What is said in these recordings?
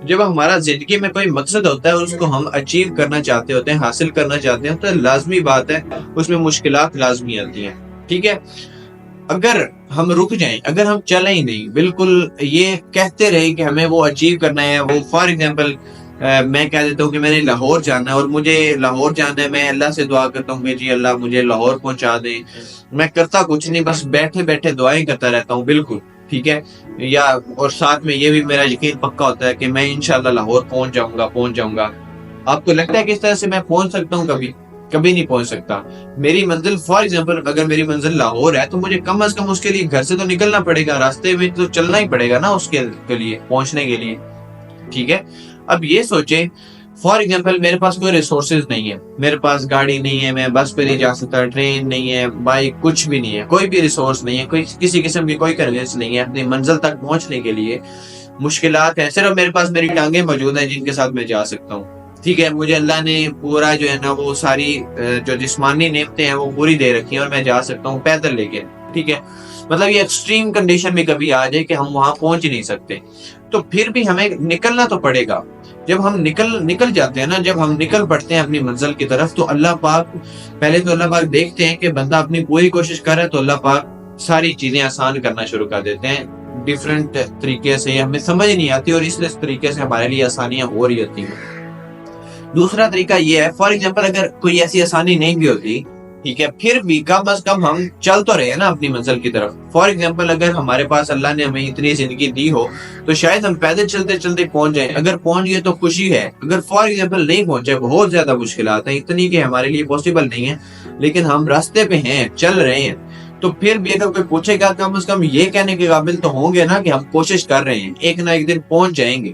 جب ہمارا زندگی میں کوئی مقصد ہوتا ہے اور اس کو ہم اچیو کرنا چاہتے ہوتے ہیں، حاصل کرنا چاہتے ہیں، تو لازمی بات ہے اس میں مشکلات لازمی آتی ہیں، ٹھیک ہے؟ اگر ہم رک جائیں، اگر ہم چلیں ہی نہیں، بالکل یہ کہتے رہے کہ ہمیں وہ اچیو کرنا ہے، وہ فار ایگزامپل میں کہہ دیتا ہوں کہ میں نے لاہور جانا ہے اور مجھے لاہور جانا ہے، میں اللہ سے دعا کرتا ہوں کہ جی اللہ مجھے لاہور پہنچا دیں، میں کرتا کچھ نہیں، بس بیٹھے بیٹھے دعائیں کرتا رہتا ہوں، بالکل ٹھیک ہے، یا اور ساتھ میں یہ بھی میرا یقین پکا ہوتا ہے کہ میں انشاءاللہ لاہور پہنچ جاؤں گا. آپ کو لگتا ہے کہ اس طرح سے میں پہنچ سکتا ہوں؟ کبھی نہیں پہنچ سکتا. میری منزل فار ایگزامپل اگر میری منزل لاہور ہے تو مجھے کم از کم اس کے لیے گھر سے تو نکلنا پڑے گا، راستے میں تو چلنا ہی پڑے گا نا اس کے لیے پہنچنے کے لیے، ٹھیک ہے؟ اب یہ سوچیں فار ایگزامپل میرے پاس کوئی ریسورسز نہیں ہے، میرے پاس گاڑی نہیں ہے، میں بس پہ نہیں جا سکتا، ٹرین نہیں ہے، بائک، کچھ بھی نہیں ہے، کوئی بھی ریسورس نہیں ہے، کسی قسم کی کوئی کنوینس نہیں ہے اپنی منزل تک پہنچنے کے لیے، مشکلات ہیں، صرف میرے پاس میری ٹانگیں موجود ہیں جن کے ساتھ میں جا سکتا ہوں، ٹھیک ہے؟ مجھے اللہ نے پورا جو ہے نا وہ ساری جو جسمانی نعمتیں ہیں وہ پوری دے رکھی ہیں اور میں جا سکتا ہوں پیدل لے کے، ٹھیک ہے؟ مطلب یہ ایکسٹریم کنڈیشن میں کبھی آ جائے کہ ہم وہاں پہنچ ہی نہیں سکتے، تو پھر بھی ہمیں نکلنا تو پڑے گا. جب ہم نکل جاتے ہیں نا، جب ہم نکل پڑتے ہیں اپنی منزل کی طرف، تو اللہ پاک پہلے تو اللہ پاک دیکھتے ہیں کہ بندہ اپنی پوری کوشش کر رہا ہے، تو اللہ پاک ساری چیزیں آسان کرنا شروع کر دیتے ہیں ڈیفرنٹ طریقے سے، ہمیں سمجھ نہیں آتی اور اس طریقے سے ہمارے لیے آسانیاں ہو رہی ہوتی ہیں. دوسرا طریقہ یہ ہے فار ایگزامپل اگر کوئی ایسی آسانی نہیں بھی ہوتی، ٹھیک ہے، پھر بھی کم از کم ہم چل تو رہے ہیں نا اپنی منزل کی طرف. فار ایگزامپل اگر ہمارے پاس اللہ نے ہمیں اتنی زندگی دی ہو تو شاید ہم پیدل چلتے چلتے پہنچ جائیں، اگر پہنچ گئے تو خوشی ہے، اگر فار ایگزامپل نہیں پہنچے بہت زیادہ مشکلات ہیں اتنی کہ ہمارے لیے پاسبل نہیں ہے، لیکن ہم راستے پہ ہیں، چل رہے ہیں، تو پھر بھی اگر کوئی پوچھے گا کم از کم یہ کہنے کے قابل تو ہوں گے نا کہ ہم کوشش کر رہے ہیں، ایک نہ ایک دن پہنچ جائیں گے.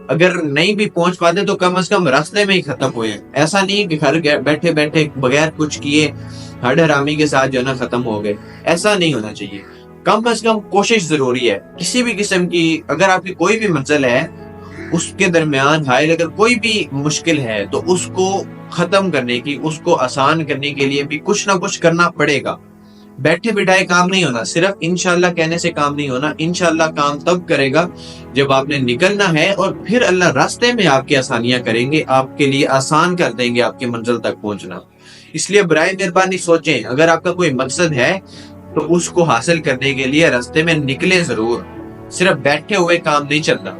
اگر نہیں بھی پہنچ پاتے تو کم از کم راستے میں ہی ختم ہوئے. ایسا نہیں کہ گھر بیٹھے بیٹھے بغیر کچھ کیے ہڈ حرامی کے ساتھ جو ہے نا ختم ہو گئے، ایسا نہیں ہونا چاہیے. کم از کم کوشش ضروری ہے کسی بھی قسم کی. اگر آپ کی کوئی بھی منزل ہے اس کے درمیان حائل اگر کوئی بھی مشکل ہے تو اس کو ختم کرنے کی، اس کو آسان کرنے کے لیے بھی کچھ نہ کچھ کرنا پڑے گا. بیٹھے بٹھائے کام نہیں ہونا، صرف انشاءاللہ کہنے سے کام نہیں ہونا. انشاءاللہ کام تب کرے گا جب آپ نے نکلنا ہے، اور پھر اللہ راستے میں آپ کی آسانیاں کریں گے، آپ کے لیے آسان کر دیں گے آپ کی منزل تک پہنچنا. اس لیے برائے مہربانی سوچیں، اگر آپ کا کوئی مقصد ہے تو اس کو حاصل کرنے کے لیے راستے میں نکلیں ضرور، صرف بیٹھے ہوئے کام نہیں چلتا.